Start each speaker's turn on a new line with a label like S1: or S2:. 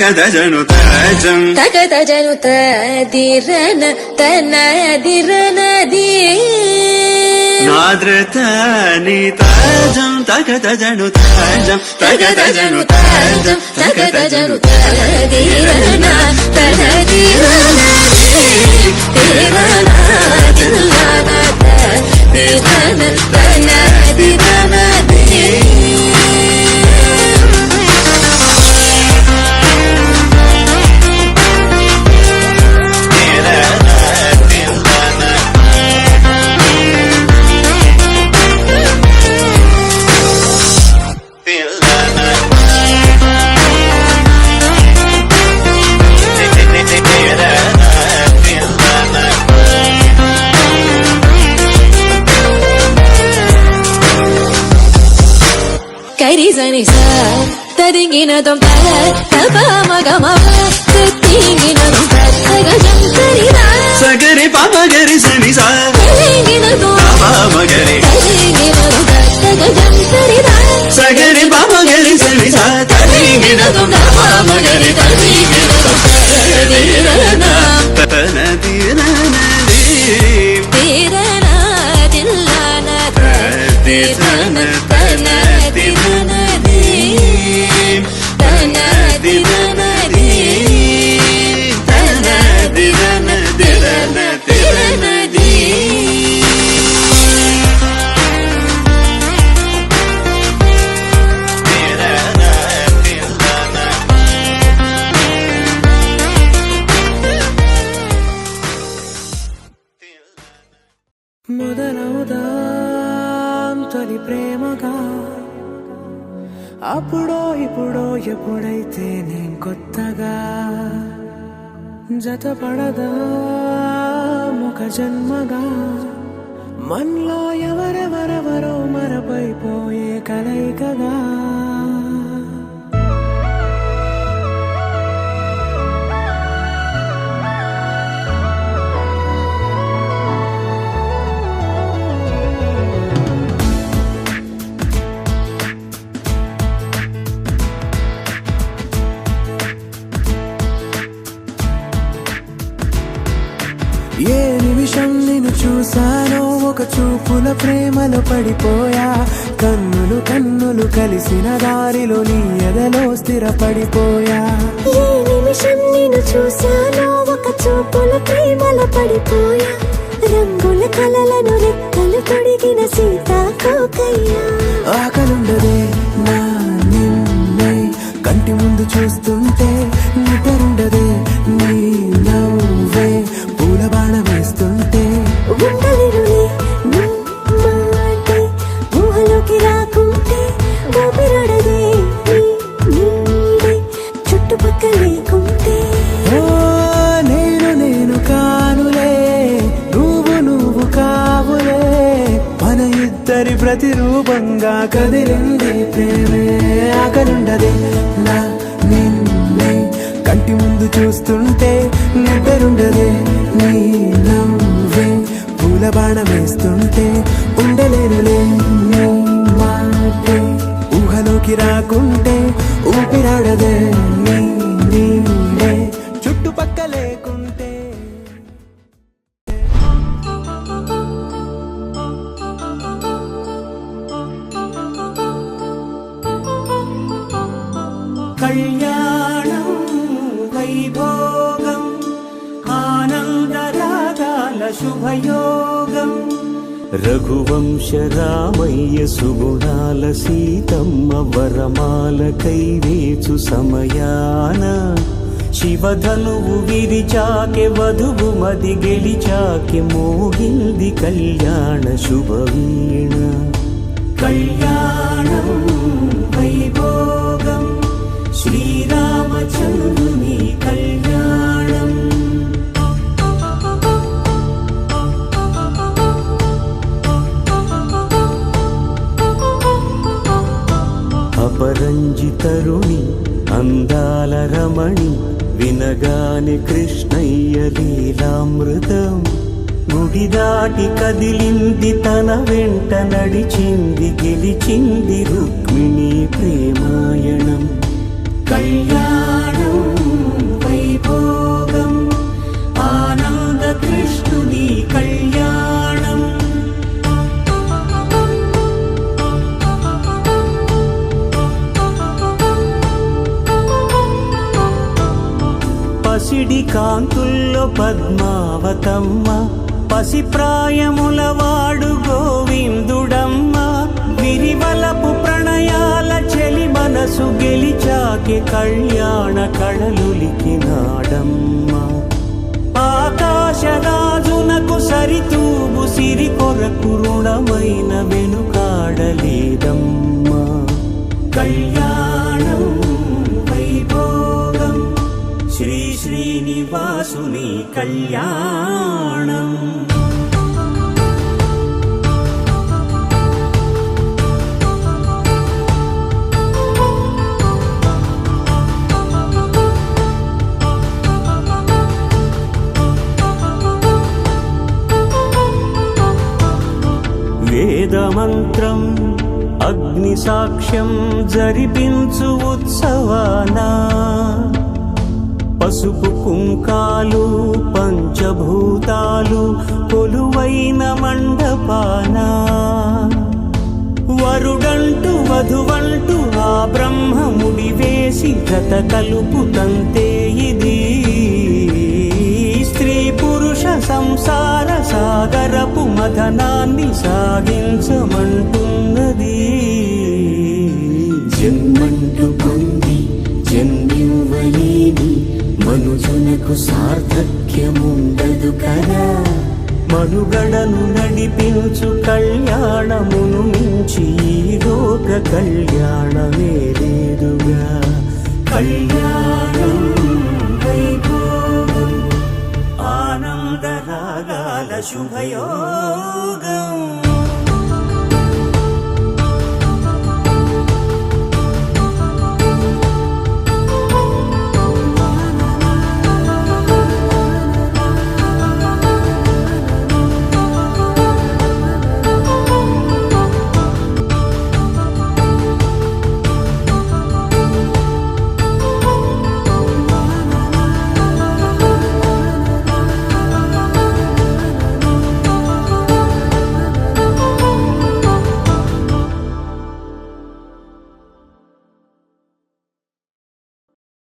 S1: తగదజను తజం
S2: తగదజను తదిరన తనదిరనది
S1: నాద్రతని తజం తగదజను తజం తగదజను తజం
S2: తగదజను తదిరన తనదిరనది తిరన తిల్లన తదిరన తనదిరనది కరిజని sir తరింగినదం తప మగమ తింగినదం తగజం తరిరా
S1: సగరి పాపగరి సని sir
S2: తరింగినదం
S1: Papagari
S2: తరింగినదం తగజం తరిరా
S1: సగరి Papagari సని సార్ తరింగినదం పాపగరి తరింగినదం తరిరనా తనదిరనది
S2: తిరనా తిల్లన తిరన తనదిరనది తనదిరనది తనదిరనది
S3: మొదలవుదాం తొలి ప్రేమగా అప్పుడో ఇప్పుడో ఎప్పుడైతే నేను కొత్తగా జతపడదా ఒక జన్మగా మనలో ఎవరెవరెవరో మరపైపోయే కలయికగా ఏ నిమిషం నిన్ను చూసానో ఒక చూపుల ప్రేమలో పడిపోయా కన్నులు కన్నులు కలిసిన దారిలో నీ ఎదలో స్థిరపడిపోయా
S2: ఏ నిమిషం నిన్ను చూసానో ఒక చూపుల ప్రేమలో పడిపోయా రంగుల కలలను రెక్కలు తొడిగిన సీతాకోకయ్యా
S3: ఆకలుండదే నా నిన్నే కంటి ముందు చూస్తుంటే నిద్రుండదే నీ నవ్వే పూల బాణ వేస్తుంటే
S2: ఉండలేనులే నీ మాటే ఊహలోకి రాకుంటే ఊపిరాడదే నీ నీడే చుట్టుపక్కల లేకుంటే
S3: ఓ నేను కానులే నువ్వు కావులే మన ఇద్దరి ప్రతిరూపంగా కదిలింది ప్రేమే ఆకలుండదే నా నిన్నే కంటి ముందు చూస్తుంటే నిద్రుండదే నీ నవ్వే పూల బాణ వేస్తుంటే ఉండలేనులే నీ మాటే ఊహలోకి రాకుంటే ఊపిరాడదే నీ నీడే చుట్టుపక్క లేకుంటే కళ్యాణం వైభోగం ఆనందరాగాల శుభయోగం
S4: రఘువంశ రామయ్య సుగుణాల సీతమ్మ వరమాల కైవేచు సమయాన శివధనువు విరిచాకె వధువు మది గెలిచాకె మోగింది కళ్యాణ శుభవీణ
S3: కళ్యాణం వైభోగం శ్రీరామచంద్రుని కళ్యాణం
S4: అపరంజితరుణి అందాల రమణి వినగానే కృష్ణయ్య లీలామృతం గుడి దాటి కదిలింది తన వెంట నడిచింది గెలిచింది రుక్మిణి ప్రేమాయణం
S3: కళ్యాణం
S4: మమతమ్మ పసిప్రాయముల వాడు గోవిందుడమ్మ విరివలపు ప్రణయాల చెలి మనసు గెలిచాకే కళ్యాణ కళలులికినాడమ్మ ఆకాశరాజునకు సరితూగు సిరి కొరకు రుణమైన వెనుకాడలేదమ్మా కళ్యాణం వైభోగం శ్రీ శ్రీనివాసుని కళ్యాణం వేదమంత్రం అగ్ని సాక్ష్యం జరిపించు ఉత్సవానా పసుపు కుంకాలు పంచభూతాలు కొలువైన మండపానా వరుడంటూ వధువంటూ ఆ బ్రహ్మముడి వేసి జత కలుపుతంతే ఇది స్త్రీ పురుష సంసార సాగరపు మథనాన్ని సాగించమంటున్నది
S5: జన్మంటూ పొంది జన్మివ్వలేని మనుజునకు సార్థక్యముండదు కదా
S4: మనుగడను నడిపించు కళ్యాణమును మించి ఈ లోక కళ్యాణమే లేదుగా
S3: కళ్యాణం వైభోగం ఆనందరాగాల శుభయోగం